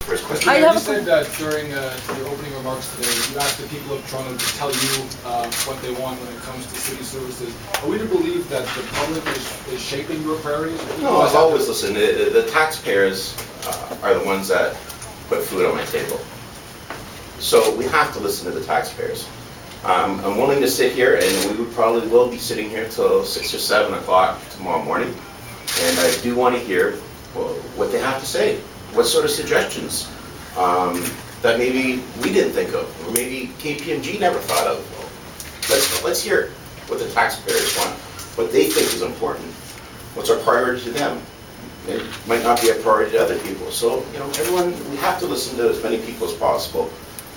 First question. I You said that during your opening remarks today, you asked the people of Toronto to tell you what they want when it comes to city services. Are we to believe that the public is shaping your priorities? No, I've always listened. The taxpayers are the ones that put food on my table. So we have to listen to the taxpayers. I'm willing to sit here, and we probably will be sitting here till 6 or 7 o'clock tomorrow morning. And I do want to hear what they have to say. What sort of suggestions that maybe we didn't think of, or maybe KPMG never thought of. Let's hear what the taxpayers want, what they think is important, what's our priority to them. It might not be a priority to other people. So, everyone, we have to listen to as many people as possible.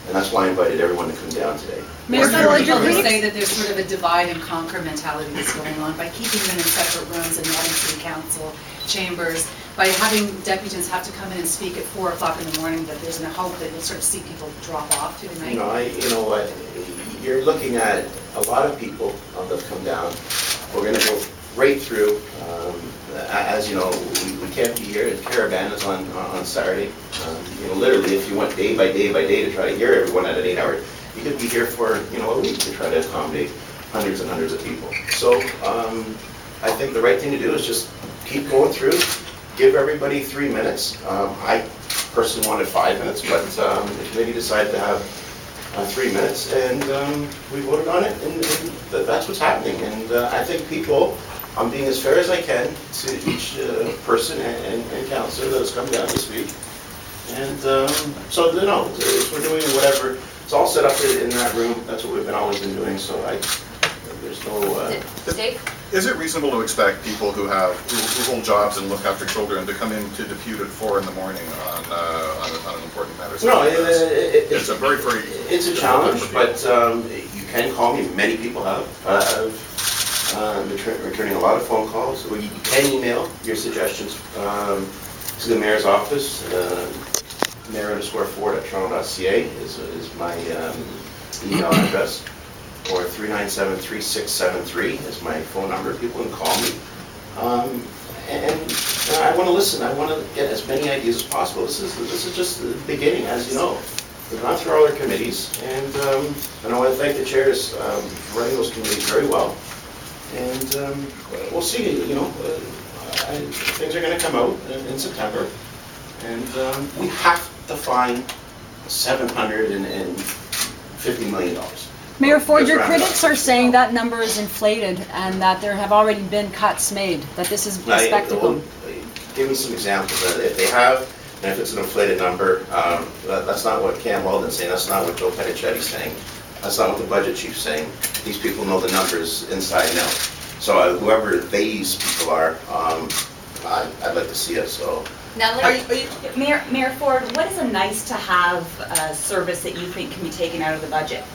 And that's why I invited everyone to come down today. Mayor Some people Ford, say that there's sort of a divide and conquer mentality that's going on by keeping them in separate rooms and not in city council chambers, by having deputies have to come in and speak at 4 o'clock in the morning, that there's a hope that you'll sort of see people drop off through the night. You know what, you're looking at a lot of people that come down. We're going to go right through. As you know, we can't be here. The caravan is on Saturday. Literally, if you went day by day by day to try to hear everyone at an 8-hour, you could be here for a week to try to accommodate hundreds and hundreds of people. So I think the right thing to do is just keep going through, give everybody 3 minutes. I personally wanted 5 minutes, but the committee decided to have 3 minutes, and we voted on it, and that's what's happening. And I think people, I'm being as fair as I can to each person and councillor that has come down to speak. And so, we're doing whatever. It's all set up in that room. That's what we've always been doing, so there's no... Dave? Is it reasonable to expect people who hold jobs and look after children to come into Depute at 4 in the morning on an important matter? No, it's a very it's a challenge, but you can call me. Many people have. Returning a lot of phone calls. You can email your suggestions to the mayor's office. mayor_Ford@toronto.ca is my email address. Or 397-3673 is my phone number. People can call me. And I want to listen. I want to get as many ideas as possible. This is just the beginning, as you know. We've gone through all our committees, and I want to thank the chairs for running those committees very well. And we'll see. Things are going to come out in September, and we have to find $750 million. Mayor Ford, Just your round it critics up. are saying that number is inflated and that there have already been cuts made, that this is a spectacle. Give me some examples. If they have, and if it's an inflated number, that's not what Cam Weldon's saying, that's not what Joe Pettichetti's saying, that's not what the budget chief's saying. These people know the numbers inside and out. So whoever these people are, I'd like to see it, so. Now, Mayor Ford, what is a nice-to-have service that you think can be taken out of the budget?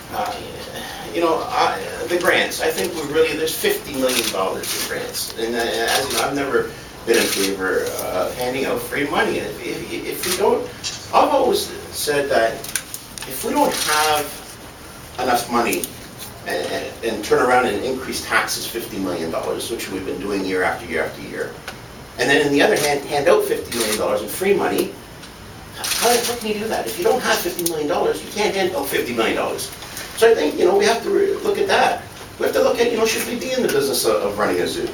The grants. I think there's $50 million in grants. And as you know, I've never been in favor of handing out free money. If we don't, I've always said that if we don't have enough money and turn around and increase taxes $50 million, which we've been doing year after year after year, and then on the other hand, hand out $50 million in free money, how can you do that? If you don't have $50 million, you can't hand out $50 million. So I think, we have to look at that. We have to look at, should we be in the business of running a zoo?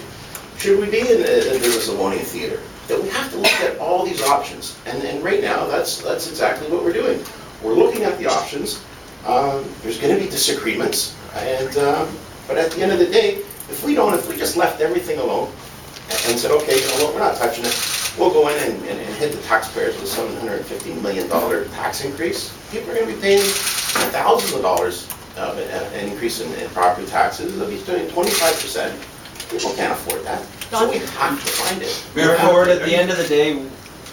Should we be in the business of owning a theater? That we have to look at all these options. And right now, that's exactly what we're doing. We're looking at the options. There's going to be disagreements. But at the end of the day, if we just left everything alone, and said, okay, we're not touching it. We'll go in and hit the taxpayers with a $750 million tax increase. People are going to be paying thousands of dollars an increase in property taxes. They'll be doing 25%. People can't afford that. So we have to find it. Mayor Ford, at the end of the day,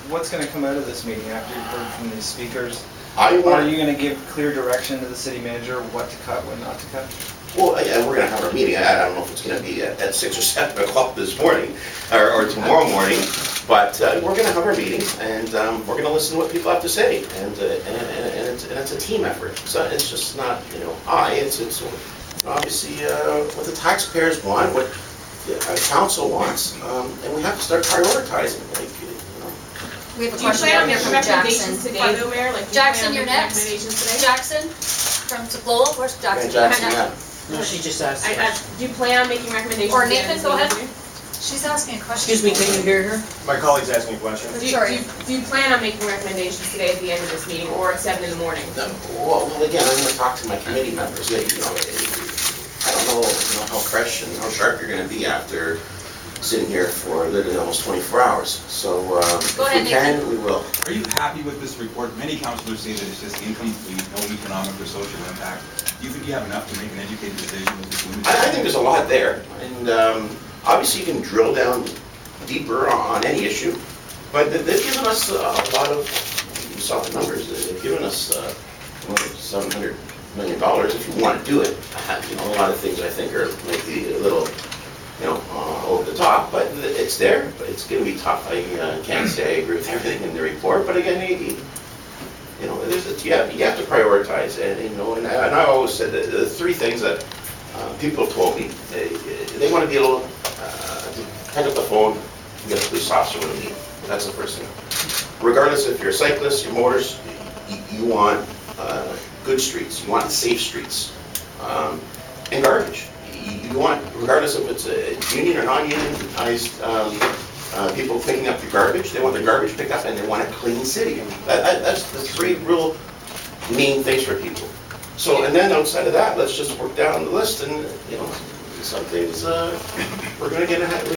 what's going to come out of this meeting after you've heard from these speakers? Are you going to give clear direction to the city manager what to cut, what not to cut? Well, we're going to have our meeting. I don't know if it's going to be at 6 or 7 o'clock this morning or tomorrow morning, but we're going to have our meeting, and we're going to listen to what people have to say, and it's a team effort. So it's just not, it's obviously what the taxpayers want, what the council wants, and we have to start prioritizing. We have a Do you question plan on here making from Jackson. recommendations today, though, Mayor? Like, do you Jackson, plan on you're making next. recommendations today? Jackson from Lowell, where's Jackson? Jackson, yeah. No, she just asked. Do you plan on making recommendations? Or today Nathan, on go this ahead. meeting? She's asking a question. Excuse me, can you hear her? My colleague's asking a question. Do you plan on making recommendations today at the end of this meeting or at 7 in the morning? Well, again, I'm gonna talk to my committee members, I don't know how fresh and how sharp you're gonna be after sitting here for literally almost 24 hours. So, if Go ahead, we can, we will. Are you happy with this report? Many councilors say that it's just incomplete, no economic or social impact. Do you think you have enough to make an educated decision with this limited? I think there's a lot there, and obviously you can drill down deeper on any issue, but they've given us a lot of, you saw the numbers, they've given us $700 million if you want to do it. A lot of things I think are maybe a little, over the top, but it's there, but it's going to be tough. I can't say I agree with everything in the report, but again, you have to prioritize, and I always said that the three things that people have told me, they want to be able to pick up the phone and get a police officer when they need. That's the first thing. Regardless if you're a cyclist, you're motorist, you want good streets, you want safe streets, and garbage. You want, regardless if it's a union or non-unionized people picking up the garbage, they want the garbage picked up and they want a clean city. That's the three real main things for people. So, and then outside of that, let's just work down the list and, some things, we're gonna get ahead.